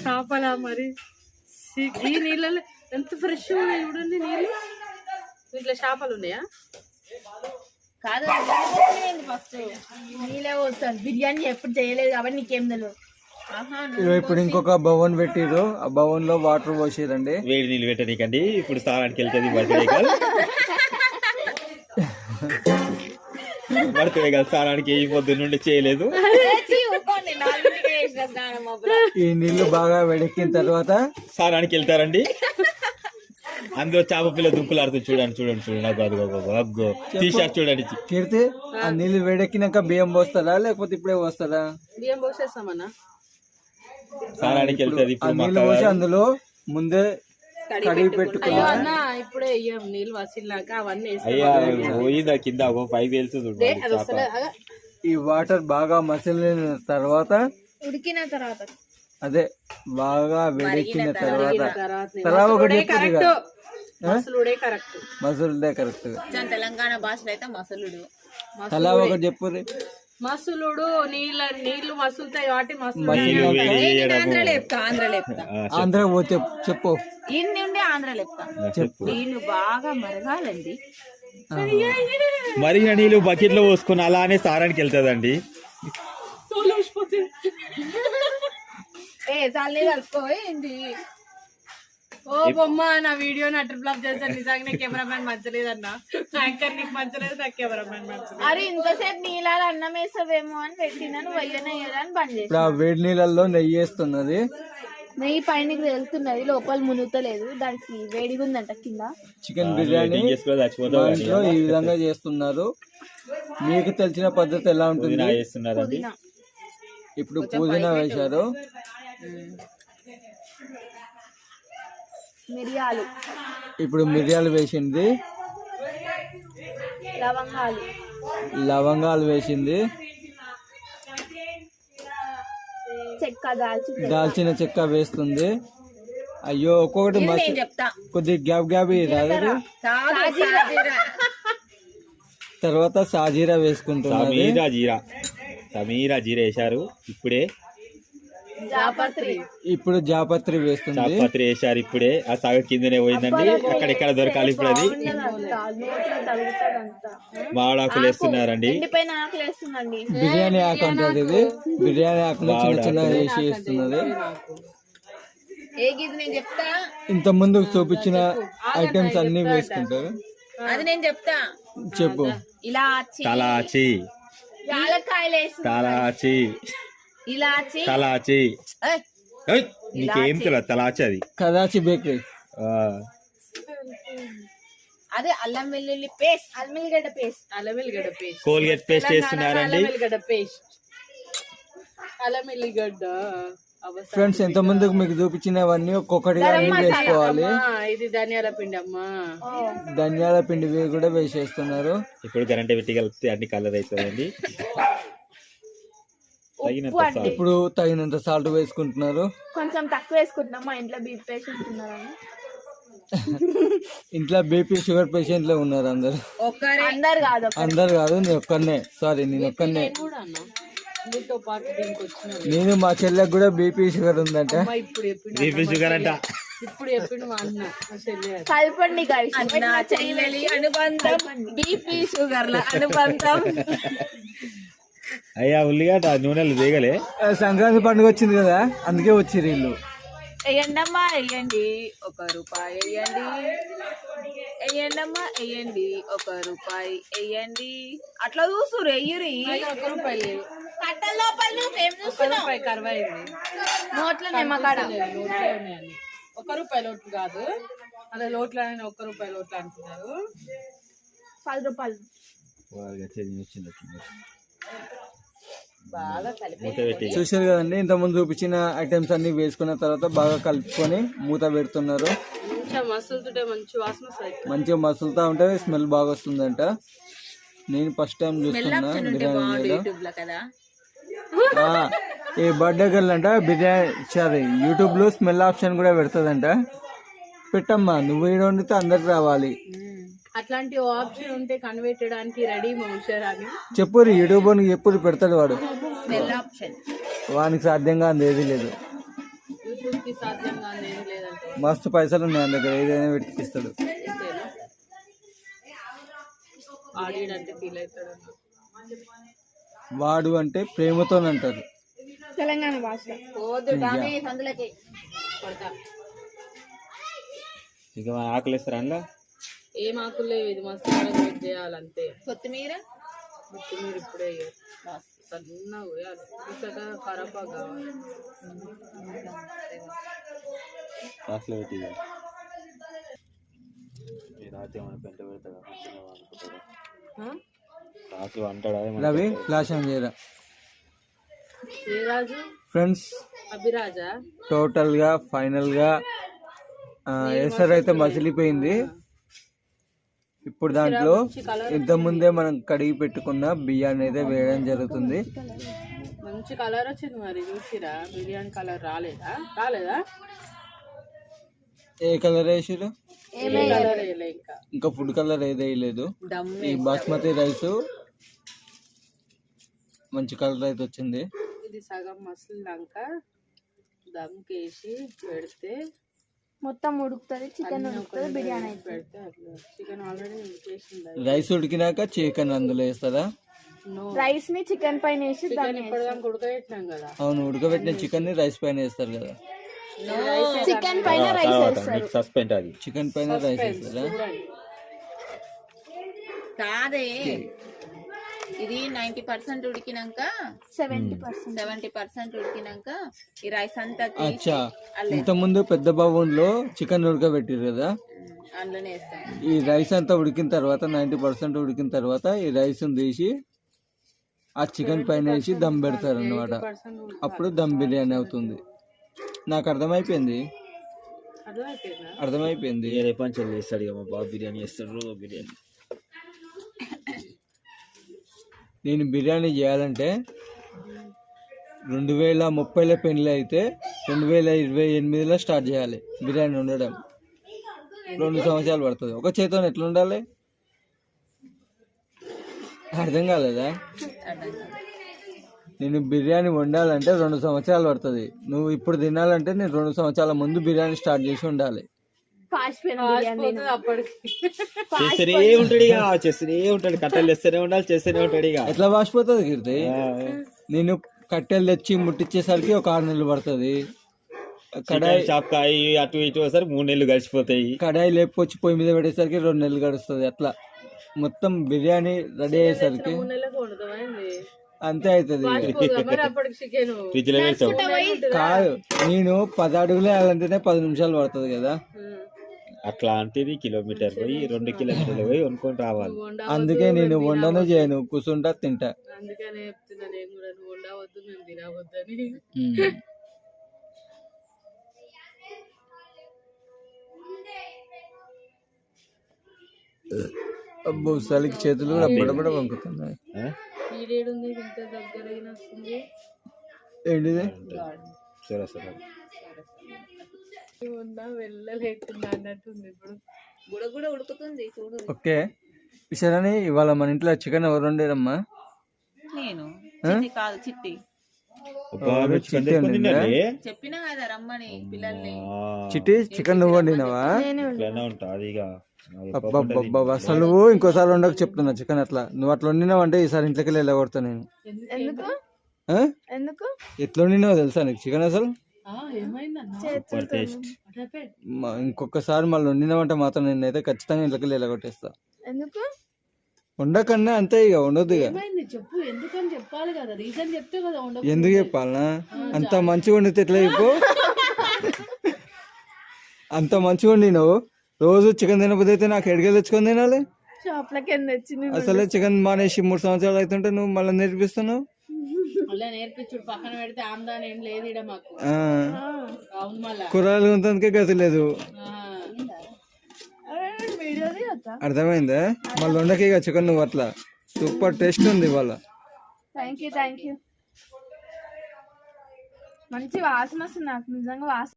చేపలా మరి ఈ నీళ్ళలో ఎంత ఫ్రెష్ ఉన్నాయి చూడండి నీళ్ళు. ఇంట్లో చేపలు ఉన్నాయా? కాదు ఫస్ట్ నీళ్ళే పోస్తాను. బిర్యానీ ఎప్పుడు చేయలేదు కాబట్టి నీకేం తెలియదు. ఇప్పుడు ఇంకొక భవన్ పెట్టిరు. ఆ భవన్ లో వాటర్ పోసిరండి. వేడి నీళ్ళు పెట్టనీకండి. ఇప్పుడు స్నానానికి వెళ్తుంది బర్త్డే గర్ల్. బర్త్డే గర్ల్ స్నానానికి ఏ పొద్దున్న నుండి చేయలేదు. ఈ నీళ్లు బాగా వేడెక్కిన తర్వాత స్నానానికి వెళ్తారండి. అందులో చేప పిల్ల దుంకులాడుతుంది. చూడండి చూడండి చూడండి. అగ్గో టీ షర్ట్ చూడండి. కీర్తి ఆ నీళ్లు వేడెక్కినాక బియ్యం పోస్తారా లేకపోతే ఇప్పుడే పోస్తారా? బియ్యం పోసేస్తామన్నా. స్నానానికి వెళ్తుంది. ఆ నీళ్లు పోసి అందులో ముందే కడిగి పెట్టుకున్నా. ఇప్పుడే నీళ్ళు వసిల్లాక అవన్నీ అయ్యా పోయిందా కింద పైకి వెళ్తుంది. ఈ వాటర్ బాగా మసిలిన తర్వాత ఉడికిన తర్వాత అదే బాగా వేడెక్కిన తర్వాత ఒకటి చెప్తుంది మసలుడే కరెక్ట్. మసులుడే కరెక్ట్. తెలంగాణ భాషలో అయితే మసలుడు. అలా ఒకటి చెప్పు. మసులుడు నీళ్లు మసులుతాయి కాబట్టి ఆంధ్ర చెప్పు. ఇన్ని ఉండే ఆంధ్ర లెక్క చెప్పు. నీళ్లు బాగా మరగాలండి. మరిగిన నీళ్ళు బకెట్ లో పోసుకుని అలానే సారానికి వెళ్తుందండి. కలిసిపోయింది. ఓ బొమ్మ నా వీడియో ట్రిప్లాప్ చేశాను. నిజంగా కెమెరామెన్ మంచలేదన్నా. యాంకర్ నీకు మంచలేదు, నాకు కెమెరామెన్ మంచలేదు. అరే ఇంతసేపు నీళ్ళ అన్నం వేస్తావేమో అని పెట్టినా నువ్వు వెయ్యనయ్యదా అని బంద్ చేసి వేడి నీళ్ళల్లో నెయ్యి వేస్తున్నది. నెయ్యి పైనకి వెళ్తున్నది, లోపల మునుగుతలేదు. దానికి వేడిగా ఉందంట కింద. చికెన్ బిర్యానీ దాంట్లో ఈ విధంగా చేస్తున్నారు. మీకు తెలిసిన పద్ధతి ఎలా ఉంటుంది? ఇప్పుడు పుదీనా వేశారు. మిరియాలు, ఇప్పుడు మిరియాలు వేసింది. లవంగాలు వేసింది. చెక్క, దాల్చిన చెక్క వేస్తుంది. అయ్యో ఒక్కొక్కటి కొద్ది గ్యాప్ రాదు. తర్వాత సాజీరా వేసుకుంటున్నారు. సమీరా జీరా వేశారు. ఇప్పుడు జాపత్రి వేస్తుంది. జాపత్రి వేశారు ఇప్పుడే. ఆ సాగ కిందనే పోయిందండి. అక్కడెక్కడ దొరకాలి ఇప్పుడు అది. మామిడాకులు వేస్తున్నారండి. బిర్యానీ ఆకు అంటారు ఇది. బిర్యానీ ఆకులు చిన్న చిన్న వేసి వేస్తున్నది. ఇంత ముందు చూపించిన ఐటమ్స్ అన్ని వేసుకుంటారు. అది నేను చెప్తా. చెప్పు. తలాచి, తలాచి, తలాచి. నీకేం తెలియదు తలాచి. అది కదాచి బేకరీ. అదే అల్లం వెల్లుల్లి పేస్ట్, అల్లం వెల్లిగడ్డ పేస్ట్, కోల్గేట్ పేస్ట్ వేస్తున్నారండి. అల్లం వెల్లిగడ్డ. ఫ్రెండ్స్ ఎంత ముందుకు మీకు చూపించినవన్నీ ఒక్కొక్కటిగా వేసుకోవాలి. ఇది ధనియాల పిండి అమ్మా. ధనియాల పిండి కూడా వేసేస్తున్నారు. ఇప్పుడు కరెంట్ పెట్టి కలిపితే అన్ని కలర్ అవుతుందండి. ఇప్పుడు తగినంత సాల్ట్ వేసుకుంటున్నారు. కొంచెం తక్కువ వేసుకుంటున్నాం. మా ఇంట్లో బీపీ పేషెంట్ ఉన్నారని. ఇంట్లో బీపీ షుగర్ పేషెంట్లే ఉన్నారు అందరు. అందరు కాదు, నేను ఒక్కనే. సారీ, నేను ఒక్కనే. నేను మా చెల్లెకి కూడా బీపీ షుగర్ ఉందంట. బీపీ షుగర్ అంట. ఇప్పుడు చెప్పిండు మా అన్న. కలపండి చెల్లెలి అనుబంధం, బీపీ షుగర్ల అనుబంధం. అయ్యా ఉల్లిగడ్డ నూనెలు దిగలే. సంక్రాంతి పండుగ వచ్చింది కదా, అందుకే వచ్చి వీళ్ళు. వేయండమ్మా వేయండి, 1 రూపాయి వేయండి. వేయండమ్మా వేయండి, 1 రూపాయి వేయండి. అట్లా చూస్తురు ఎయ్యురి. 1 రూపాయి లేదు. కట్టల లోపల మేము చూస్తున్నాం. 1 రూపాయి కరువైంది. నోట్ల నిమ్మకాడ 1 రూపాయి లోట్లు కాదు, అదే లోట్లు అని 1 రూపాయి లోట్లు అంటున్నారు. 10 రూపాయలు. చూసారు కదండి, ఇంత ముందు చూపించిన ఐటమ్స్ అన్ని వేసుకున్న తర్వాత బాగా కలుపుకొని మూత పెడుతున్నారు. మంచిగా మసులుతా ఉంటే స్మెల్ బాగా వస్తుందంట. నేను ఫస్ట్ టైం చూస్తున్నా బిర్యానీలో. ఈ బర్త్డే గర్ల్ అంట బిర్యానీ సారీ యూట్యూబ్ లో స్మెల్ ఆప్షన్ కూడా పెడతదంట. పెట్టమ్మా, నువ్వు ఈడ వండితే అందరికి రావాలి. అట్లాంటి ఆప్షన్ ఉంటే కనిపెట్టడానికి రెడీ మౌషరాని చెప్పు. యూట్యూబ్ చెప్పుడు పెడతాడు వాడు. వానికి సాధ్యంగా అందేది లేదు. యూట్యూబ్ కి సాధ్యంగా ఏం లేదంటే మస్తు పైసలు ఉన్నాయి ఆయన దగ్గర, ఏదైనా పెట్టిస్తాడు. ఆడియడంటే ఫీల్ అవుతాడు అన్న. వాడు అంటే ప్రేమతో అంటారు. తెలంగాణ భాష పోదు డామే సందులకి కొడతా. ఇక ఆకలిస్తారా అందులో? ఏం ఆకులు లేవు, ఇది మసాలా చేయాలంతే. కొత్తిమీర కొత్తిమీర ఇప్పుడే సన్నగా పోయాలి, ఇంకా కరపా కావాలి. లాస్ట్లో పెట్టి రాత్రి ఏమైనా పెంట పెడతాడా అనుకుంటాడా? రాత్రి అంటాడా? రవి ఫ్లాష్ ఆన్ చేయరా ఏ రాజు? ఫ్రెండ్స్. అభిరాజా టోటల్ గా ఫైనల్ గా ఎసరు అయితే మసిలిపోయింది. ఇప్పుడు దాంట్లో ఇంత ముందే మనం కడిగి పెట్టుకున్న బియ్యాన్ని అయితే వేయడం జరుగుతుంది. మంచి కలర్ వచ్చింది. మరి చూసిరా, బిర్యానీ కలర్ రాలేదా? రాలేదా? ఏ కలర్ వేసిరు? కలర్ వేయలే ఇంకా. ఇంకా ఫుడ్ కలర్ ఏది వేయలేదు. దమ్మే ఈ బాస్మతి రైస్ మంచి కలర్ అయితే వచ్చింది. ఇది సగం మసిలినాక దమ్కేసి పెడితే మొత్తం ఉడుకుతుంది, చికెన్ ఉడుకుతుంది, బిర్యానీ అయితే పెడితే అట్లా. చికెన్ ఆల్రెడీ చేసింది. రైస్ ఉడికినాక చికెన్ అందులో వేస్తారా? రైస్ ని చికెన్ పైన వేసి చికెన్ ఇప్పటిదాకా ఉడకబెట్టినాం కదా. అవును, ఉడకబెట్టిన చికెన్ ని రైస్ పైన వేస్తారు కదా. చికెన్ పైన రైస్ వేస్తారు. సస్పెండ్ అది. చికెన్ పైన రైస్ వేస్తారా? చూడండి, కాదే ఇది 90% ఉడికినాక 70% ఉడికినాక ఈ రైస్ అంతా అచ్చా, ఇంత ముందు పెద్ద బావుల్లో చికెన్ ఉడకబెట్టారు కదా, అందులోనే వేస్తాం. ఈ రైస్ అంతా ఉడికిన తర్వాత 90% ఉడికిన తర్వాత ఈ రైస్ తీసి ఆ చికెన్ పైన వేసి దమ్ పెడతారు అన్నమాట. అప్పుడు దమ్ బిర్యానీ అవుతుంది. నాకు అర్థమైపోయింది. అర్థమైపోయింది. వేరే పంచాలు చేస్తాడు ఇక మా బాబు బిర్యానీ చేస్తాడు, రోజు బిర్యానీ. నేను బిర్యానీ చేయాలంటే 2030లో పెళ్ళి అయితే 2028లో స్టార్ట్ చేయాలి బిర్యానీ వండడం. 2 సంవత్సరాలు పడుతుంది. ఒక చేతితో ఎట్లా ఉండాలి? అర్థం కాలేదా? నేను బిర్యానీ వండాలంటే 2 సంవత్సరాలు పడుతుంది. నువ్వు ఇప్పుడు తినాలంటే నేను 2 సంవత్సరాల ముందు బిర్యానీ స్టార్ట్ చేసి ఉండాలి. అప్పటికి చేస్తూనే ఉంటాడు ఇక, చేస్తూనే ఉంటాడు, కట్టెలు తెస్తూనే ఉండాలి, చేస్తూనే ఉంటాడు ఇక. ఎట్లా వాసిపోతుంది కీర్తి? నేను కట్టెలు తెచ్చి ముట్టించేసరికి ఒక 6 నెలలు పడుతుంది. కడాయి షాప్ కాయి అటు ఇటు ఒకసారి 3 నెలలు గడిచిపోతాయి. కడాయి లేపొచ్చి పొయ్యి మీద పెట్టేసరికి 2 నెలలు గడుస్తుంది. అట్లా మొత్తం బిర్యానీ రెడీ అయ్యేసరికి 3 నెలలకు వండుతావా ఏంది? అంతే అవుతుంది. మరి అప్పటికి చికెన్ ఫ్రిడ్జ్ లో పెడతావు. కాదు, నేను 10 అడుగులు వేయాలంటేనే 10 నిమిషాలు పడుతుంది కదా. అట్లాంటిది కిలోమీటర్ పోయి 2 కిలోమీటర్లు పోయి వండుకొని రావాలి. అందుకే నేను వండను చేయను, కూర్చుంటా తింటా. అందుకనే చెప్తున్నా నేను కూడా, నువ్వు వండవద్దు మేము తినవద్దని. అబ్బో, చలికి చేతులు కూడా బడబడ వంకుతున్నాయి. పీరియడ్ ఉంది, ఇంత దగ్గరైనా వస్తుంది. ఏంటిది? వెళ్ళలేకుండా అన్నట్టుంది. ఇప్పుడు కూడా ఉడుకుతుంది చూడు. ఓకే విషయాన్ని ఇవాళ మన ఇంట్లో చికెన్ ఎవరు వండారమ్మా? నేను కాదు చిట్టి చెప్పినా కదా రమ్మని పిల్లల్ని. చిట్టి చికెన్ నువ్వు వండినావా? అబ్బబ్బబ్బా, అసలు నువ్వు ఇంకోసారి వండక చెప్తున్నా చికెన్. అట్లా నువ్వు అట్లా వండినావంటే ఈసారి ఇంట్లోకి వెళ్ళి కొడతా నేను. ఎందుకు ఎట్లా వండినావో తెలుసా నీకు చికెన్? అసలు ఇంకొకసారి మళ్ళీ వండినావంటే మాత్రం నేనైతే ఖచ్చితంగా ఇంట్లోకి వెళ్ళి కొట్టేస్తా. ఎందుకు వండకన్నా అంతే, ఇక ఉండొద్దు. ఇక చెప్పు, ఎందుకని చెప్పాలి కదా, రీజన్ చెప్తే కదా. ఎందుకు చెప్పాలనా? అంత మంచిగా వండితే ఎట్లా చెప్పు? అంత మంచిగా వండినావు, రోజు చికెన్ తినకపోతే అయితే నాకు ఎడికెళ్ళి తెచ్చుకొని తినాలి. అసలే చికెన్ మానేసి 3 సంవత్సరాలు అవుతుంటే నువ్వు మళ్ళీ నేర్పిస్తున్నావు. నేర్పించుడు పక్కన పెడితే ఆమ్దాన్ ఏం లేదు ఈడ మాకు. కూరగాయలు కొంతకే గతి లేదు. అర్థమైందా? మళ్ళీ వండకి ఇక చికెన్ నువ్వు. అట్లా సూపర్ టేస్ట్ ఉంది ఇవాళ. Thank you. మంచి వాసన వస్తుంది నాకు, నిజంగా వాసన.